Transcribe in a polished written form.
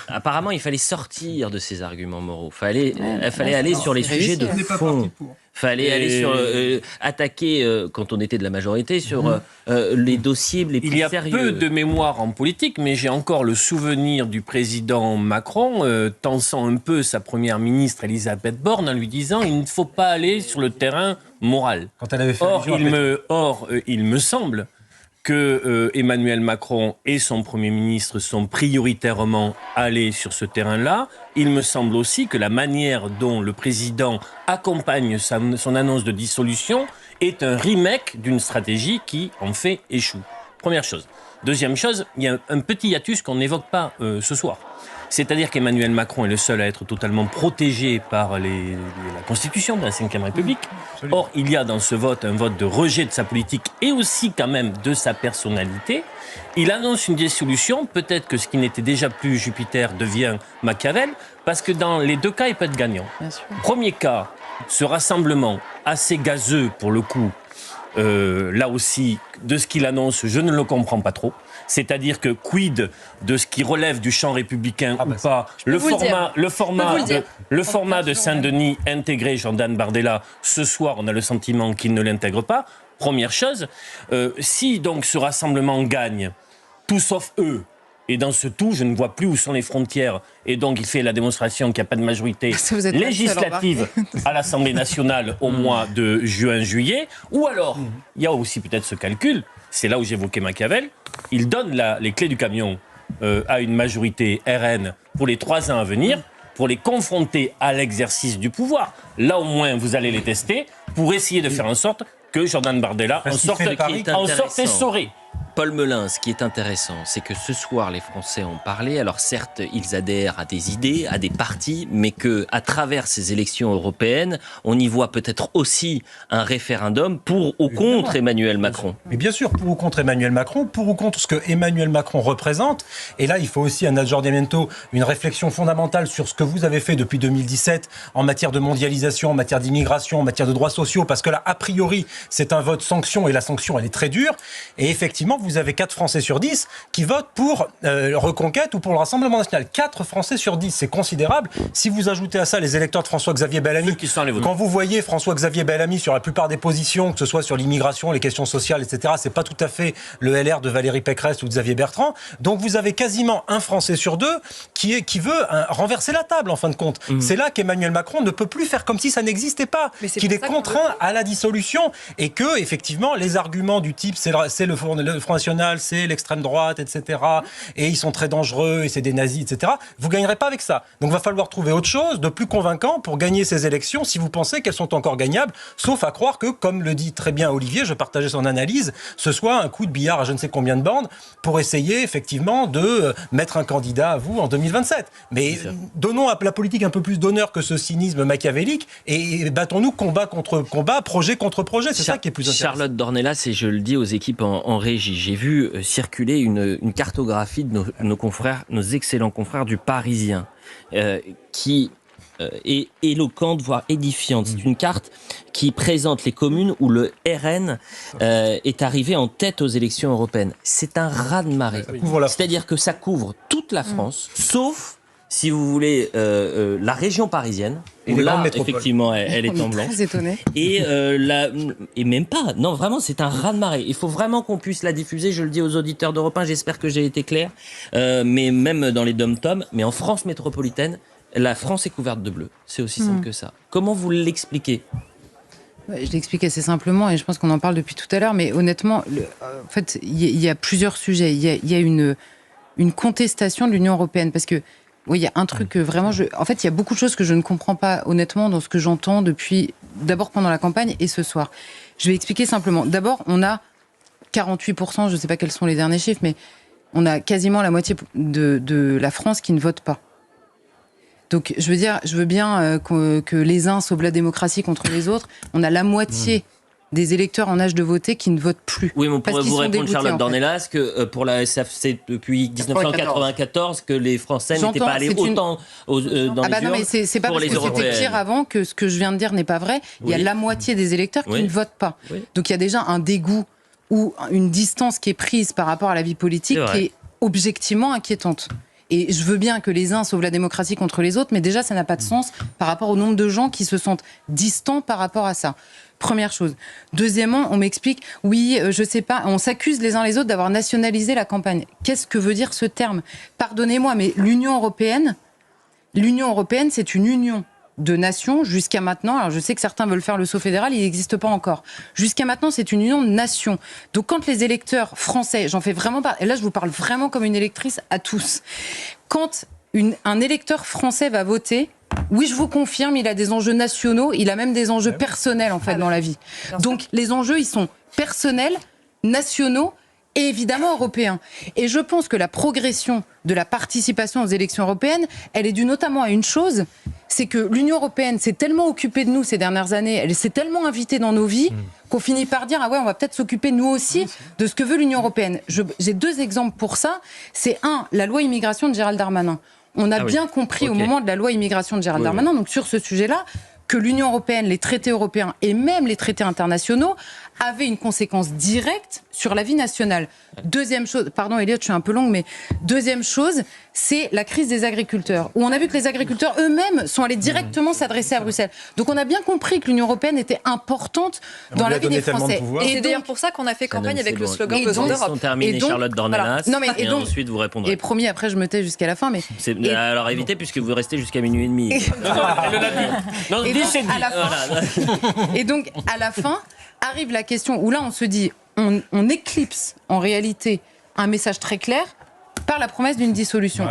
apparemment, il fallait sortir de ces arguments moraux. Il fallait aller sur les sujets de fond. Fallait aller sur attaquer quand on était de la majorité sur les dossiers les plus sérieux. Il y a peu de mémoire en politique, mais j'ai encore le souvenir du président Macron tensant un peu sa première ministre Elisabeth Borne en lui disant il ne faut pas aller sur le terrain moral. Quand elle avait fait il me semble que Emmanuel Macron et son Premier ministre sont prioritairement allés sur ce terrain-là. Il me semble aussi que la manière dont le président accompagne son annonce de dissolution est un remake d'une stratégie qui, en fait, échoue. Première chose. Deuxième chose, il y a un petit hiatus qu'on n'évoque pas ce soir. C'est-à-dire qu'Emmanuel Macron est le seul à être totalement protégé par la Constitution de la Ve République. Or, il y a dans ce vote un vote de rejet de sa politique et aussi quand même de sa personnalité. Il annonce une dissolution, peut-être que ce qui n'était déjà plus Jupiter devient Machiavel, parce que dans les deux cas, il peut être gagnant. Premier cas, ce rassemblement assez gazeux pour le coup, là aussi, de ce qu'il annonce, je ne le comprends pas trop. C'est-à-dire que quid de ce qui relève du champ républicain ou pas, le format de Saint-Denis intégrer Jordan Bardella, ce soir, on a le sentiment qu'il ne l'intègre pas. Première chose, si donc ce rassemblement gagne, tout sauf eux, et dans ce tout, je ne vois plus où sont les frontières, et donc il fait la démonstration qu'il n'y a pas de majorité législative à l'Assemblée nationale au mois de juin-juillet, ou alors, il y a aussi peut-être ce calcul, c'est là où j'évoquais Machiavel, il donne les clés du camion à une majorité RN pour les 3 ans à venir, pour les confronter à l'exercice du pouvoir. Là au moins, vous allez les tester, pour essayer de faire en sorte que Jordan Bardella en sorte essoré. Paul Melun, ce qui est intéressant, c'est que ce soir, les Français ont parlé. Alors certes, ils adhèrent à des idées, à des partis, mais qu'à travers ces élections européennes, on y voit peut-être aussi un référendum pour ou contre Emmanuel Macron. Mais bien sûr, pour ou contre Emmanuel Macron, pour ou contre ce que Emmanuel Macron représente. Et là, il faut aussi, un aggiornamento, une réflexion fondamentale sur ce que vous avez fait depuis 2017 en matière de mondialisation, en matière d'immigration, en matière de droits sociaux, parce que là, a priori, c'est un vote sanction, et la sanction, elle est très dure. Et effectivement, vous avez 4 Français sur 10 qui votent pour Reconquête ou pour le Rassemblement national. 4 Français sur 10, c'est considérable. Si vous ajoutez à ça les électeurs de François-Xavier Bellamy, quand vous voyez François-Xavier Bellamy sur la plupart des positions, que ce soit sur l'immigration, les questions sociales, etc., c'est pas tout à fait le LR de Valérie Pécresse ou de Xavier Bertrand. Donc vous avez quasiment un Français sur 2 qui veut renverser la table, en fin de compte. C'est là qu'Emmanuel Macron ne peut plus faire comme si ça n'existait pas, qu'il est contraint à la dissolution, et que, effectivement, les arguments du type c'est le Front National, c'est l'extrême droite, etc., et ils sont très dangereux, et c'est des nazis, etc., vous ne gagnerez pas avec ça. Donc il va falloir trouver autre chose de plus convaincant pour gagner ces élections, si vous pensez qu'elles sont encore gagnables, sauf à croire que, comme le dit très bien Olivier, je partageais son analyse, ce soit un coup de billard à je ne sais combien de bandes pour essayer, effectivement, de mettre un candidat à vous en 2027. Mais donnons à la politique un peu plus d'honneur que ce cynisme machiavélique, et battons-nous combat contre combat, projet contre projet, c'est ça qui est plus intéressant. Charlotte Dornelas, et je le dis aux équipes en régie, j'ai vu circuler une cartographie de nos confrères, nos excellents confrères du Parisien, qui est éloquente, voire édifiante. C'est une carte qui présente les communes où le RN est arrivé en tête aux élections européennes. C'est un raz-de-marée. C'est-à-dire que ça couvre toute la France, sauf, si vous voulez, la région parisienne. Et là, effectivement, elle est en blanc. Et même pas. Non, vraiment, c'est un raz-de-marée. Il faut vraiment qu'on puisse la diffuser. Je le dis aux auditeurs d'Europe 1, j'espère que j'ai été clair. Mais même dans les dom-toms, mais en France métropolitaine, la France est couverte de bleu. C'est aussi simple que ça. Comment vous l'expliquez ? Je l'explique assez simplement, et je pense qu'on en parle depuis tout à l'heure, mais honnêtement, en fait, il y a plusieurs sujets. Il y a une contestation de l'Union européenne, parce que oui, il y a un truc que vraiment... En fait, il y a beaucoup de choses que je ne comprends pas, honnêtement, dans ce que j'entends depuis... D'abord pendant la campagne et ce soir. Je vais expliquer simplement. D'abord, on a 48%, je ne sais pas quels sont les derniers chiffres, mais on a quasiment la moitié de la France qui ne vote pas. Donc, je veux bien que les uns sauvent la démocratie contre les autres. On a la moitié des électeurs en âge de voter qui ne votent plus. Oui, mais on pourrait vous répondre, Charlotte Dornelas, que pour la SFC depuis 1994, que les Français n'étaient pas allés autant dans les urnes non, mais c'est pas pour parce les que européennes. c'était pire avant que ce que je viens de dire n'est pas vrai. Il y a la moitié des électeurs qui ne votent pas. Donc il y a déjà un dégoût ou une distance qui est prise par rapport à la vie politique qui est objectivement inquiétante. Et je veux bien que les uns sauvent la démocratie contre les autres, mais déjà, ça n'a pas de sens par rapport au nombre de gens qui se sentent distants par rapport à ça. Première chose. Deuxièmement, on m'explique, oui, je sais pas, on s'accuse les uns les autres d'avoir nationalisé la campagne. Qu'est-ce que veut dire ce terme ? Pardonnez-moi, mais l'Union européenne, c'est une union de nations jusqu'à maintenant. Alors je sais que certains veulent faire le saut fédéral, il n'existe pas encore. Jusqu'à maintenant, c'est une union de nations. Donc quand les électeurs français, j'en fais vraiment part, et là je vous parle vraiment comme une électrice à tous, quand un électeur français va voter, oui, je vous confirme, il a des enjeux nationaux, il a même des enjeux personnels en fait dans la vie. Donc les enjeux, ils sont personnels, nationaux et évidemment européens. Et je pense que la progression de la participation aux élections européennes, elle est due notamment à une chose, c'est que l'Union européenne s'est tellement occupée de nous ces dernières années, elle s'est tellement invitée dans nos vies qu'on finit par dire, ah ouais, on va peut-être s'occuper nous aussi de ce que veut l'Union européenne. J'ai 2 exemples pour ça. C'est la loi immigration de Gérald Darmanin. On a bien compris au moment de la loi immigration de Gérald Darmanin, donc sur ce sujet-là, que l'Union européenne, les traités européens et même les traités internationaux avaient une conséquence directe sur la vie nationale. Deuxième chose, pardon Elliot, je suis un peu longue, mais deuxième chose, c'est la crise des agriculteurs, où on a vu que les agriculteurs eux-mêmes sont allés directement s'adresser à Bruxelles. Donc on a bien compris que l'Union européenne était importante dans la vie des Français. Et c'est d'ailleurs pour ça qu'on a fait campagne avec le slogan Besoin d'Europe. Terminé, Charlotte Dornelas, voilà. Et ensuite vous répondrez. Et promis, après je me tais jusqu'à la fin. Mais alors évitez, puisque vous restez jusqu'à minuit et demi. Et donc à la fin arrive la question où là on se dit, on éclipse en réalité un message très clair par la promesse d'une dissolution. Voilà.